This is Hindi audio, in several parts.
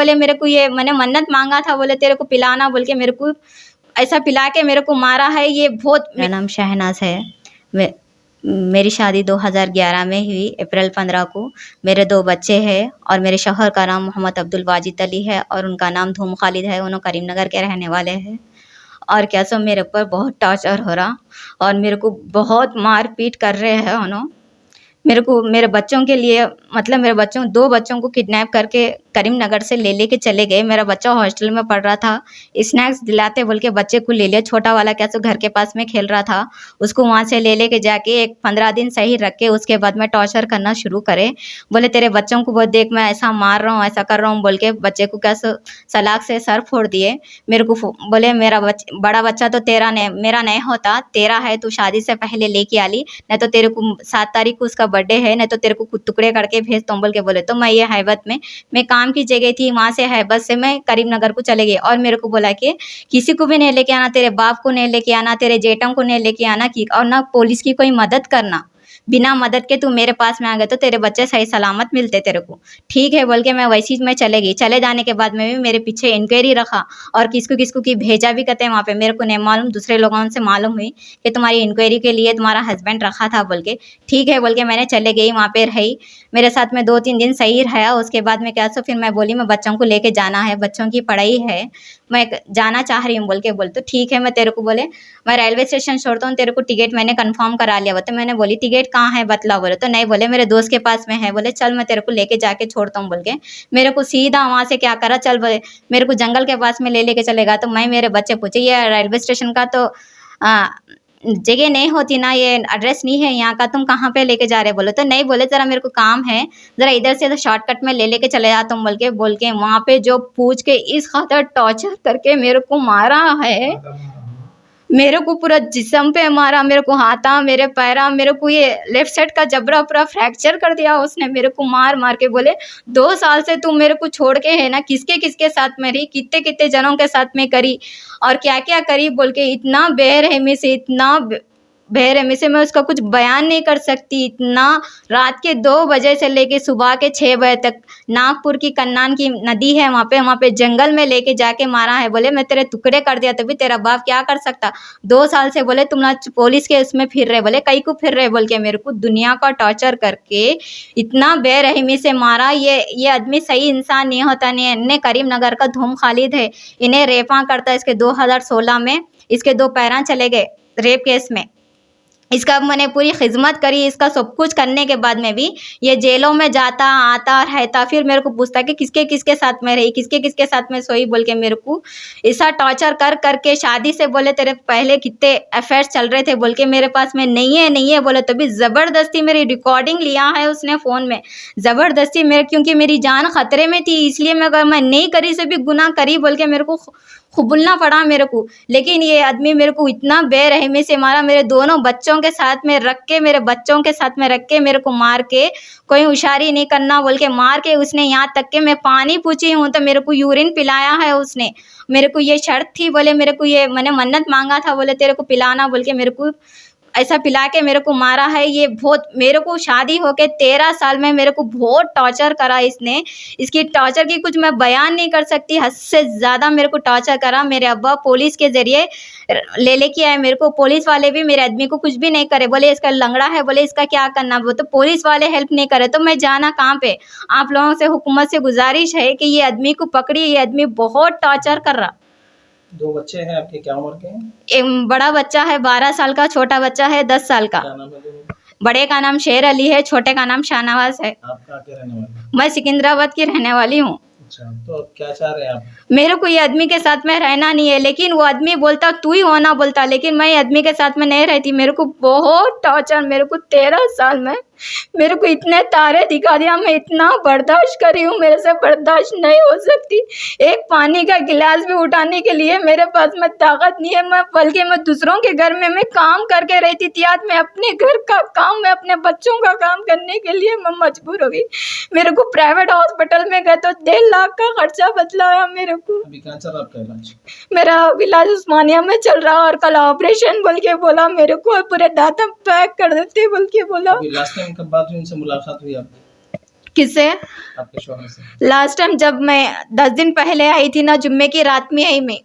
बोले मेरे को ये मैंने मन्नत मांगा था, बोले तेरे को पिलाना बोल के मेरे को ऐसा पिला के मेरे को मारा है। ये बहुत। मेरा नाम शहनाज है। मेरी शादी 2011 में हुई, अप्रैल 15 को। मेरे 2 बच्चे हैं और मेरे शौहर का नाम मोहम्मद अब्दुल वाजिद अली है और उनका नाम धूम खालिद है। उन्होंने करीमनगर के रहने वाले हैं। और क्या सो मेरे ऊपर बहुत टॉर्चर हो रहा और मेरे को बहुत मार पीट कर रहे हैं उन्होंने। मेरे को मेरे बच्चों के लिए मतलब मेरे बच्चों 2 बच्चों को किडनैप करके करीमनगर से लेके चले गए। मेरा बच्चा हॉस्टल में पढ़ रहा था, स्नैक्स दिलाते बोल के बच्चे को ले लिया। छोटा वाला क्या सो घर के पास में खेल रहा था, उसको वहाँ से लेके जाके एक 15 दिन सही रख के उसके बाद में टॉर्चर करना शुरू करे। बोले तेरे बच्चों को बहुत देख मैं ऐसा मार रहा हूँ, ऐसा कर रहा हूँ बोल के बच्चे को क्या सो सलाख से सर फोड़ दिए। मेरे को बोले मेरा बड़ा बच्चा तो तेरा नहीं, मेरा नहीं होता, तेरा है, तू शादी से पहले लेके आली, नहीं तो तेरे को 7 तारीख को उसका बर्थडे है, नहीं तो तेरे को टुकड़े करके भेज तुम बोल के बोले। तो मैं ये हैबत में मैं काम की जगह थी, वहाँ से हैबत से मैं करीमनगर को चले गई और मेरे को बोला कि किसी को भी नहीं लेके आना, तेरे बाप को नहीं लेके आना, तेरे जेठों को नहीं लेके आना कि और ना पुलिस की कोई मदद करना। बिना मदद के तू मेरे पास में आ गए तो तेरे बच्चे सही सलामत मिलते तेरे को। ठीक है बोल के मैं वैसी मैं चले गई। चले जाने के बाद में भी मेरे पीछे इंक्वायरी रखा और किसको किसको की भेजा भी कहते हैं वहाँ पे। मेरे को नहीं मालूम, दूसरे लोगों से मालूम हुई कि तुम्हारी इंक्वायरी के लिए तुम्हारा हस्बैंड रखा था बोल के। ठीक है बोल के मैंने चले गई, वहाँ पे रही, मेरे साथ में 2-3 दिन सही रहा। उसके बाद में क्या सो फिर मैं बोली मैं बच्चों को लेके जाना है, बच्चों की पढ़ाई है, मैं जाना चाह रही हूँ बोल के। बोल तो ठीक है मैं तेरे को बोले मैं रेलवे स्टेशन छोड़ता हूँ, तेरे को टिकट मैंने कंफर्म करा लिया। वो तो मैंने बोली टिकट कहाँ है बतला, बोले तो नहीं, बोले मेरे दोस्त के पास में है। बोले चल मैं तेरे को लेके जाके छोड़ता हूँ बोल के मेरे को सीधा वहाँ से क्या करा, चल बोले मेरे को जंगल के पास में लेके चलेगा। तो मैं मेरे बच्चे पूछे ये रेलवे स्टेशन का तो जगह नहीं होती ना, ये एड्रेस नहीं है यहाँ का, तुम कहाँ पे लेके जा रहे? बोले तो नहीं, बोले जरा मेरे को काम है, जरा इधर से तो शॉर्टकट में लेके चले जा तुम बोल के वहाँ पे जो पूछ के इस खातर टॉर्चर करके मेरे को मारा है। मेरे को पूरा जिस्म पे मारा, मेरे को हाथा, मेरे पैरा, मेरे को ये लेफ्ट साइड का जबड़ा पूरा फ्रैक्चर कर दिया उसने। मेरे को मार मार के बोले 2 साल से तू मेरे को छोड़ के है ना, किसके किसके साथ में रही, कितने कितने जनों के साथ में करी और क्या क्या करी बोल के। इतना बेरहमी से, इतना बेरहमी से मैं उसका कुछ बयान नहीं कर सकती। इतना रात के 2 बजे से लेके सुबह के 6 बजे तक नागपुर की कन्नान की नदी है, वहाँ पे जंगल में लेके जाके मारा है। बोले मैं तेरे टुकड़े कर दिया तभी तेरा बाप क्या कर सकता। 2 साल से बोले तुम ना पुलिस के उसमें फिर रहे, बोले कई को फिर रहे बोल के मेरे को दुनिया का टॉर्चर करके इतना बेरहमी से मारा। ये आदमी सही इंसान नहीं होता। नहीं, इन्हें करीमनगर का धूम खालिद है, इन्हें रेपा करता है। इसके 2016 में इसके 2 पैरा चले गए रेप केस में। इसका मैंने पूरी खिदमत करी, इसका सब कुछ करने के बाद में भी ये जेलों में जाता आता रहता, फिर मेरे को पूछता कि किसके किसके साथ में रही, किसके किसके साथ में सोई बोल के मेरे को ऐसा टॉर्चर कर करके। शादी से बोले तेरे पहले कितने अफेयर्स चल रहे थे बोल के मेरे पास में नहीं है बोले तो भी ज़बरदस्ती मेरी रिकॉर्डिंग लिया है उसने फ़ोन में, ज़बरदस्ती मेरे, क्योंकि मेरी जान खतरे में थी इसलिए मैं नहीं करी से भी गुनाह करी बोल के मेरे को खुबुलना पड़ा मेरे को। लेकिन ये आदमी मेरे को इतना बेरहमी से मारा, मेरे दोनों बच्चों के साथ में रख के, मेरे बच्चों के साथ में रख के मेरे को मार के, कोई होशियारी नहीं करना बोल के मार के उसने। यहाँ तक के मैं पानी पूछी हूँ तो मेरे को यूरिन पिलाया है उसने। मेरे को ये शर्त थी, बोले मेरे को ये मैंने मन्नत मांगा था, बोले तेरे को पिलाना बोल के मेरे को ऐसा पिला के मेरे को मारा है। ये बहुत मेरे को शादी होके 13 साल में मेरे को बहुत टॉर्चर करा इसने। इसकी टॉर्चर की कुछ मैं बयान नहीं कर सकती, हद से ज़्यादा मेरे को टॉर्चर करा। मेरे अब्बा पुलिस के ज़रिए लेके आए मेरे को। पुलिस वाले भी मेरे आदमी को कुछ भी नहीं करे, बोले इसका लंगड़ा है, बोले इसका क्या करना। वो तो पुलिस वाले हेल्प नहीं करे तो मैं जाना कहाँ पे। आप लोगों से हुकूमत से गुजारिश है कि ये आदमी को पकड़िए, ये आदमी बहुत टॉर्चर कर रहा। 2 बच्चे हैं आपके, क्या उम्र के हैं? एक बड़ा बच्चा है 12 साल का, छोटा बच्चा है 10 साल का। क्या नाम है दोनों? बड़े का नाम शेर अली है, छोटे का नाम शाहनवाज है। आप कहाँ के रहने वाले? मैं सिकंदराबाद की रहने वाली हूँ। अच्छा, तो अब क्या चाह रहे हैं आप? मेरे को ये आदमी के साथ में रहना नहीं है, लेकिन वो आदमी बोलता तू ही होना बोलता, लेकिन मैं आदमी के साथ में नहीं रहती। मेरे को बहुत टॉर्चर, मेरे को 13 साल में मेरे को इतने तारे दिखा दिया, मैं इतना बर्दाश्त करी हूँ, मेरे से बर्दाश्त नहीं हो सकती। एक पानी का गिलास भी उठाने के लिए मेरे पास में ताकत नहीं है। मैं बल्कि मैं दूसरों के घर में मैं काम करके रहती थी, आज मैं अपने घर का काम, मैं अपने बच्चों का काम करने के लिए मैं मजबूर हो गई। मेरे को प्राइवेट हॉस्पिटल में गए तो 1.5 लाख का खर्चा बतलाया मेरे को। अभी कहाँ चल रहा आपका इलाज? मेरा इलाज उस्मानिया में चल रहा और कल ऑपरेशन बोल के बोला मेरे को, पूरे दांत पैक कर देते बोल के बोला। अभी लास्ट टाइम कब बात हुई, इनसे मुलाकात हुई आपकी? किससे? आपके शौहर से? लास्ट टाइम जब मैं 10 दिन पहले आई थी ना, जुम्मे की रात में आई मैं।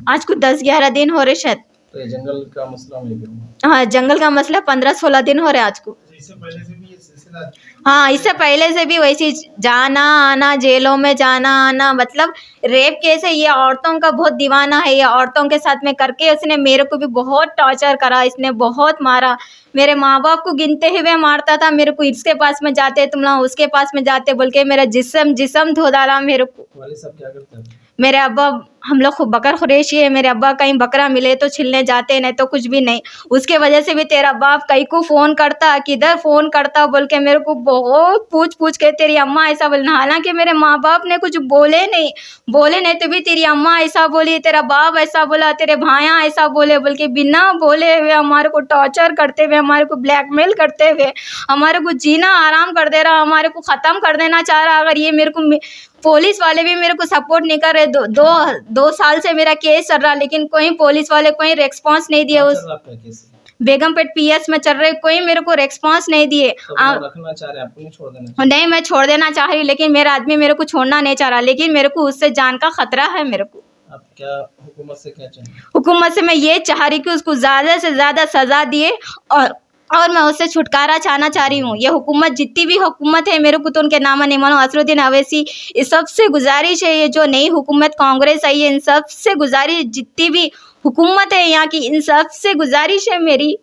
आज को 10-11 दिन हो रहे शायद। तो ये जंगल का मसला में भी हुआ। हाँ, जंगल का मसला 15-16 दिन हो रहे आज को। इससे पहले से भी ये सिलसिला? हाँ, इससे पहले से भी वैसी जाना आना, जेलों में जाना आना, मतलब रेप केस है। ये औरतों का बहुत दीवाना है। ये औरतों के साथ में करके उसने मेरे को भी बहुत टॉर्चर करा, इसने बहुत मारा। मेरे माँ बाप को गिनते हुए मारता था मेरे को। इसके पास में जाते तुम लोग, उसके पास में जाते बोल के मेरा जिस्म धो डाला मेरे को। वाले साहब क्या करते हैं? मेरे अब्बा, हम लोग खूब बकर खुरेशी है। मेरे अब्बा कहीं बकरा मिले तो छिलने जाते, नहीं तो कुछ भी नहीं। उसके वजह से भी तेरा बाप कहीं को फ़ोन करता, किधर फ़ोन करता बोल के मेरे को बहुत पूछ के तेरी अम्मा ऐसा बोलना। हालांकि मेरे माँ बाप ने कुछ बोले नहीं तो भी तेरी अम्मा ऐसा बोली, तेरा बाप ऐसा बोला, तेरे भाइयाँ ऐसा बोले बोल के बिना बोले हुए हमारे को टॉर्चर करते हुए, हमारे को ब्लैकमेल करते हुए, हमारे को जीना आराम कर दे रहा, हमारे को ख़त्म कर देना चाह रहा। अगर ये मेरे को पुलिस वाले भी मेरे को सपोर्ट नहीं कर रहे। दो साल से मेरा केस चल रहा, लेकिन कोई पुलिस वाले कोई रेस्पॉन्स नहीं दिया। उस बेगमपेट पीएस में चल रहे, कोई मेरे को रेस्पॉन्स नहीं दिए। रखना चाह रहे हैं, आपको नहीं छोड़ देना? नहीं, मैं छोड़ देना चाह रही, लेकिन मेरा आदमी मेरे को छोड़ना नहीं चाह रहा। लेकिन मेरे को उससे जान का खतरा है मेरे को। आप क्या हुकूमत से क्या चाहिए? हुकूमत से मैं ये चाह रही कि उसको ज़्यादा से ज़्यादा सज़ा दिए, और मैं उससे छुटकारा चाह रही हूँ। ये हुकूमत, जितनी भी हुकूमत है, मेरे को तो उनके नाम नहीं मानो। असरुद्दीन अवैसी, इस सबसे गुजारिश है, ये जो नई हुकूमत कांग्रेस आई है, इन सबसे गुजारिश, जितनी भी हुकूमत है यहाँ की, इन सबसे गुजारिश है मेरी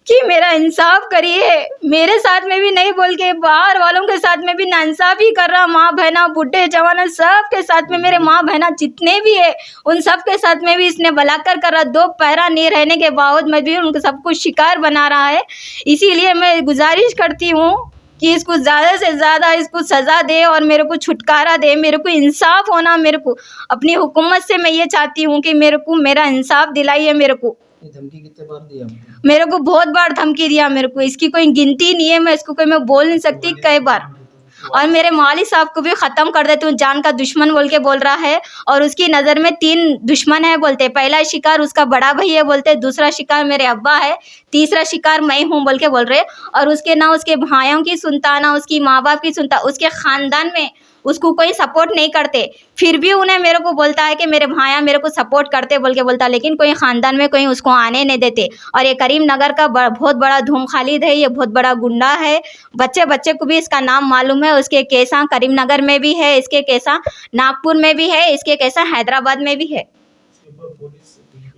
कि मेरा इंसाफ करिए। मेरे साथ में भी नहीं बोल के बाहर वालों के साथ में भी नाइंसाफ़ी कर रहा। माँ बहना, बूढ़े जवान, सब के साथ में, मेरे माँ बहना जितने भी है उन सब के साथ में भी इसने बलात्कार कर रहा। 2 पैरा नहीं रहने के बावजूद में भी उनको सबको शिकार बना रहा है। इसीलिए मैं गुजारिश करती हूँ कि इसको ज़्यादा से ज़्यादा इसको सज़ा दे और मेरे को छुटकारा दे। मेरे को इंसाफ होना, मेरे को अपनी हुकूमत से मैं ये चाहती हूँ कि मेरे को मेरा इंसाफ दिलाइए। मेरे को धमकी कितने बार दी आपको? मेरे को बहुत बार धमकी दिया मेरे को, इसकी कोई गिनती नहीं है। मैं इसको कोई मैं बोल नहीं सकती कई बार। और मेरे मौली साहब को भी ख़त्म कर देती हूँ, जान का दुश्मन बोल के बोल रहा है। और उसकी नज़र में 3 दुश्मन है बोलते। पहला शिकार उसका बड़ा भाई है बोलते, दूसरा शिकार मेरे अब्बा है, तीसरा शिकार मैं हूँ बोल के बोल रहे। और उसके ना उसके भाइयों की सुनता, ना उसकी माँ बाप की सुनता, उसके ख़ानदान में उसको कोई सपोर्ट नहीं करते। फिर भी उन्हें मेरे को बोलता है कि मेरे भाइयाँ मेरे को सपोर्ट करते बोल के बोलता, लेकिन कोई ख़ानदान में कोई उसको आने नहीं देते। और ये करीम नगर का बहुत बड़ा धूम खालिद है, ये बहुत बड़ा गुंडा है। बच्चे को भी इसका नाम मालूम है। उसके केसा करीम नगर में भी है, इसके केसा नागपुर में भी है, इसके केसा हैदराबाद में भी है।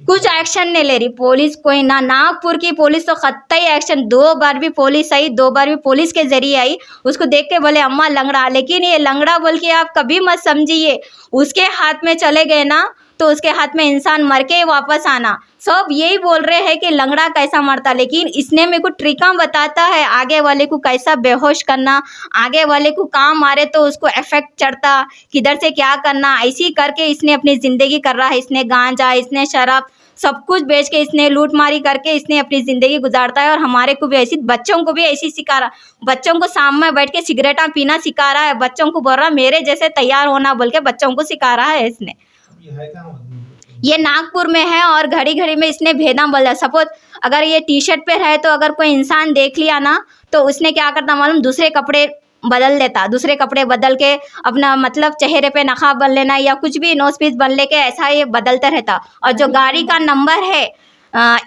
कुछ एक्शन नहीं ले रही पुलिस कोई ना। नागपुर की पुलिस तो कतई एक्शन, 2 बार भी पुलिस आई, 2 बार भी पुलिस के जरिए आई। उसको देख के बोले अम्मा लंगड़ा, लेकिन ये लंगड़ा बोल के आप कभी मत समझिए। उसके हाथ में चले गए ना तो उसके हाथ में इंसान मर के वापस आना। सब यही बोल रहे हैं कि लंगड़ा कैसा मरता, लेकिन इसने मेरे को ट्रिका बताता है आगे वाले को कैसा बेहोश करना, आगे वाले को काम मारे तो उसको इफेक्ट चढ़ता, किधर से क्या करना। ऐसी करके इसने अपनी ज़िंदगी कर रहा है। इसने गांजा, इसने शराब, सब कुछ बेच के, इसने लूटमारी करके इसने अपनी ज़िंदगी गुजारता है। और हमारे को भी ऐसी, बच्चों को भी ऐसी सिखा रहा। बच्चों को शाम में बैठ के सिगरेटा पीना सिखा रहा है। बच्चों को बोल रहा मेरे जैसे तैयार होना बोल के बच्चों को सिखा रहा है इसने। ये नागपुर में है और घड़ी घड़ी में इसने भेदना बोला। सपोज अगर ये टी शर्ट पे है तो अगर कोई इंसान देख लिया ना तो उसने क्या करता मालूम, दूसरे कपड़े बदल देता। दूसरे कपड़े बदल के अपना मतलब चेहरे पे नकाब बन लेना या कुछ भी नोज पीस बन लेके ऐसा ये बदलता रहता। और जो गाड़ी का नंबर है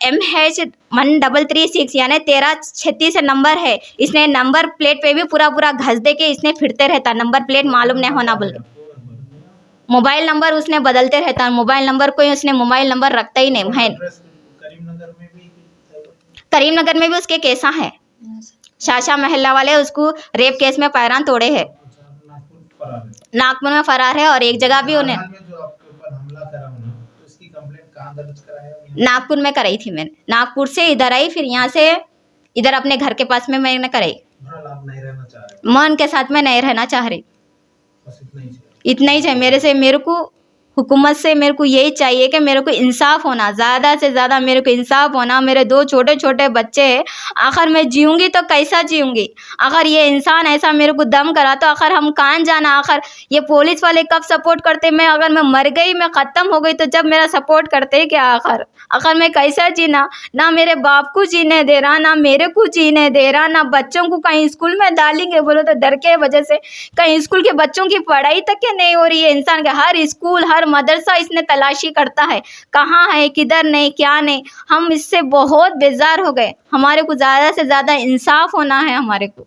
MH1336 यानी 1336 नंबर है, इसने नंबर प्लेट पे भी पूरा घस दे के इसने फिरते रहता। नंबर प्लेट मालूम नहीं होना बोल के मोबाइल नंबर उसने बदलते रहता। मोबाइल नंबर कोई उसने मोबाइल नंबर रखता ही नहीं है। करीमनगर में भी उसके केसा है। शाशा महल्ला वाले उसको रेप केस में पैरान तोड़े हैं। नागपुर में फरार है। और एक जगह भी उन्हें नागपुर में कराई थी मैंने। नागपुर से इधर आई, फिर यहाँ से इधर अपने घर के पास में मैंने कराई। मैं उनके साथ में नहीं रहना चाह रही। इतना ही चाहिए मेरे से। मेरे को हुकूमत से मेरे को यही चाहिए कि मेरे को इंसाफ होना, ज़्यादा से ज़्यादा मेरे को इंसाफ होना। मेरे 2 छोटे छोटे बच्चे हैं, आखिर मैं जीऊँगी तो कैसा जीऊँगी? अगर ये इंसान ऐसा मेरे को दम करा तो आखिर हम कहाँ जाना? आखिर ये पुलिस वाले कब सपोर्ट करते? मैं अगर मैं मर गई, मैं ख़त्म हो गई तो जब मेरा सपोर्ट करते क्या आखिर मैं कैसा जीना? ना मेरे बाप को जीने दे रहा, ना मेरे को जीने दे रहा, ना बच्चों को कहीं स्कूल में डालेंगे बोलो तो डर के वजह से कहीं स्कूल के बच्चों की पढ़ाई तक के नहीं हो रही है। इंसान का हर स्कूल, हर मदरसा इसने तलाशी करता है, कहाँ है, किधर नहीं, क्या नहीं। हम इससे बहुत बेजार हो गए। हमारे को ज़्यादा से ज़्यादा इंसाफ होना है हमारे को।